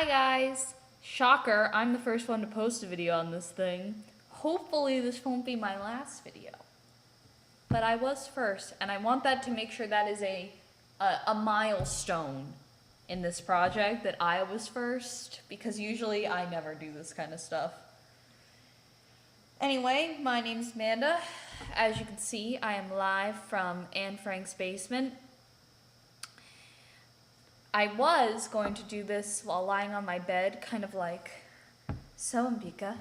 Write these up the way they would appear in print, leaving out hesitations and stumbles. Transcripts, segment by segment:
Hi guys! Shocker, I'm the first one to post a video on this thing. Hopefully this won't be my last video. But I was first, and I want that to make sure that is a milestone in this project, that I was first, because usually I never do this kind of stuff. Anyway, my name's Amanda. As you can see, I am live from Anne Frank's basement. I was going to do this while lying on my bed, kind of like so, Ambika,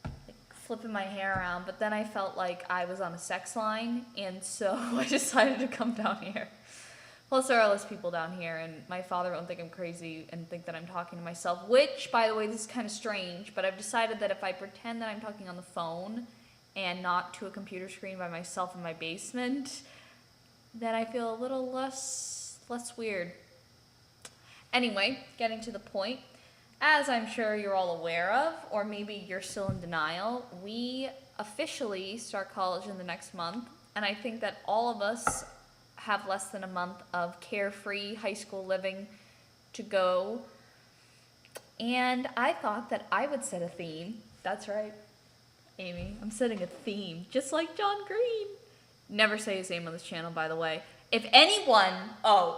like flipping my hair around, but then I felt like I was on a sex line, and so I decided to come down here. Plus, there are less people down here, and my father won't think I'm crazy and think that I'm talking to myself, which, by the way, this is kind of strange, but I've decided that if I pretend that I'm talking on the phone and not to a computer screen by myself in my basement, then I feel a little less weird. Anyway, getting to the point, as I'm sure you're all aware of, or maybe you're still in denial, we officially start college in the next month, and I think that all of us have less than a month of carefree high school living to go, and I thought that I would set a theme. That's right, Amy, I'm setting a theme, just like John Green. Never say his name on this channel, by the way. If anyone,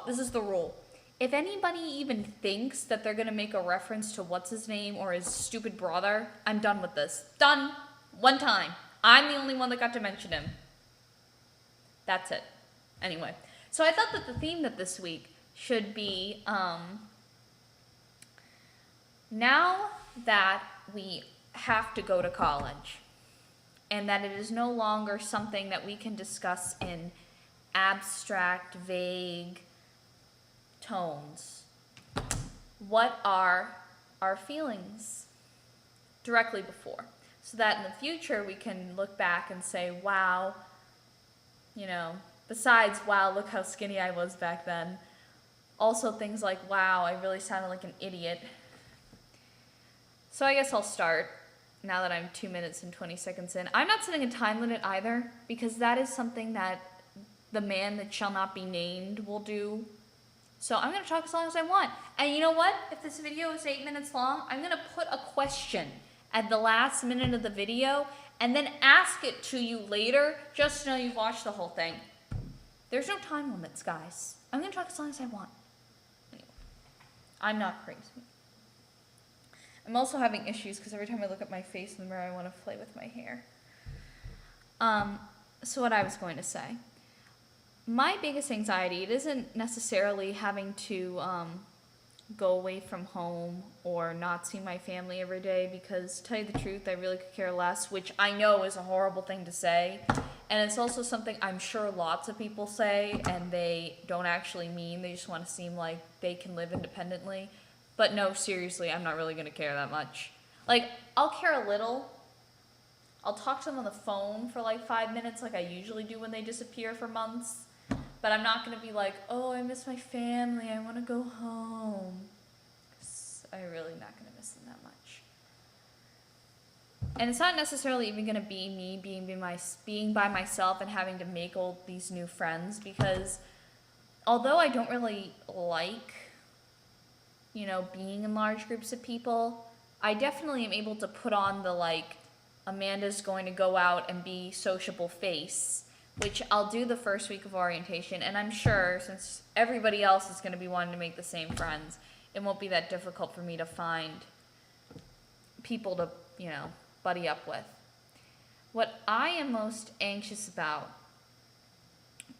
this is the rule. If anybody even thinks that they're gonna make a reference to what's his name or his stupid brother, I'm done with this. Done. One time. I'm the only one that got to mention him. That's it. Anyway, so I thought that the theme that this week should be, now that we have to go to college, and that it is no longer something that we can discuss in abstract, vague tones, what are our feelings directly before, so that in the future we can look back and say, wow, besides, wow, look how skinny I was back then, also things like, wow, I really sounded like an idiot. So I guess I'll start now that I'm 2 minutes and 20 seconds in. I'm not setting a time limit either, because that is something that the man that shall not be named will do. So I'm going to talk as long as I want. And you know what? If this video is 8 minutes long, I'm going to put a question at the last minute of the video and then ask it to you later, just to know you've watched the whole thing. There's no time limits, guys. I'm going to talk as long as I want. Anyway, I'm not crazy. I'm also having issues because every time I look at my face in the mirror, I want to play with my hair. So what I was going to say. My biggest anxiety, it isn't necessarily having to go away from home or not see my family every day, because to tell you the truth, I really could care less, which I know is a horrible thing to say. And it's also something I'm sure lots of people say and they don't actually mean. They just want to seem like they can live independently. But no, seriously, I'm not really going to care that much. Like, I'll care a little. I'll talk to them on the phone for like 5 minutes like I usually do when they disappear for months. But I'm not going to be like, oh, I miss my family, I want to go home. 'Cause I'm really not going to miss them that much. And it's not necessarily even going to be me being by myself and having to make all these new friends, because although I don't really like, being in large groups of people, I definitely am able to put on the, like, Amanda's going to go out and be sociable face, which I'll do the first week of orientation, and I'm sure since everybody else is going to be wanting to make the same friends, it won't be that difficult for me to find people to, buddy up with. What I am most anxious about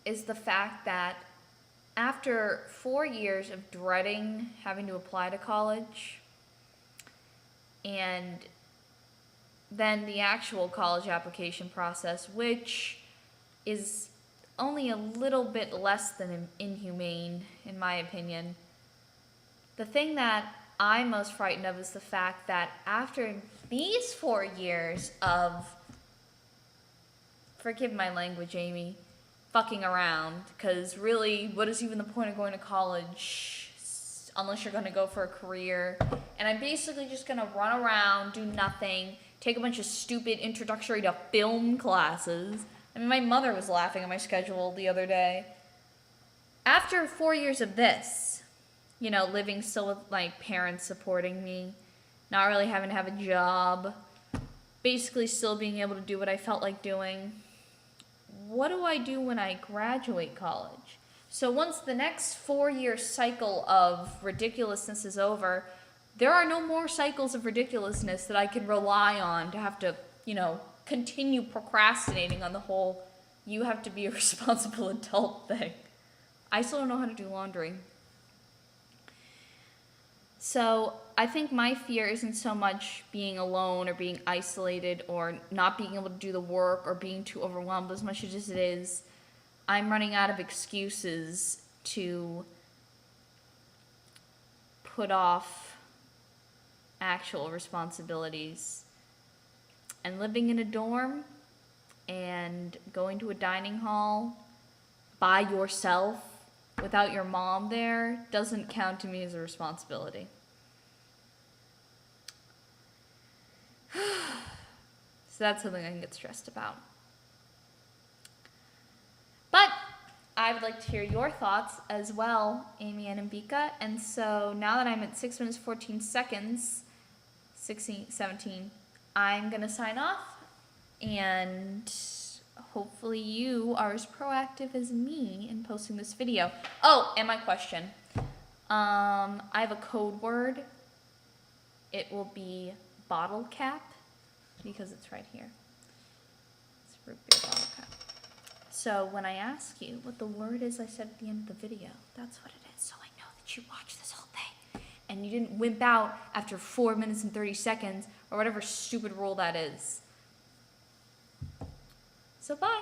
is the fact that after 4 years of dreading having to apply to college, and then the actual college application process, which is only a little bit less than inhumane, in my opinion. The thing that I'm most frightened of is the fact that after these 4 years of, forgive my language, Amy, fucking around, because really, what is even the point of going to college unless you're going to go for a career? And I'm basically just going to run around, do nothing, take a bunch of stupid introductory to film classes. I mean, my mother was laughing at my schedule the other day. After 4 years of this, you know, living still with like parents supporting me, not really having to have a job, basically still being able to do what I felt like doing. What do I do when I graduate college? So once the next 4-year cycle of ridiculousness is over, there are no more cycles of ridiculousness that I can rely on to have to, you know, continue procrastinating on the whole you have to be a responsible adult thing. I still don't know how to do laundry. So I think my fear isn't so much being alone or being isolated or not being able to do the work or being too overwhelmed as much as it is I'm running out of excuses to put off actual responsibilities. And living in a dorm and going to a dining hall by yourself without your mom there doesn't count to me as a responsibility. So that's something I can get stressed about. But I would like to hear your thoughts as well, Amy and Ambika. And so now that I'm at 6 minutes 14 seconds, 16, 17, I'm going to sign off. And hopefully you are as proactive as me in posting this video. Oh, and my question. I have a code word. It will be bottle cap because it's right here. It's root beer bottle cap. So when I ask you what the word is I said at the end of the video, that's what it is. So I know that you watched this whole thing and you didn't wimp out after 4 minutes and 30 seconds or whatever stupid rule that is. So bye.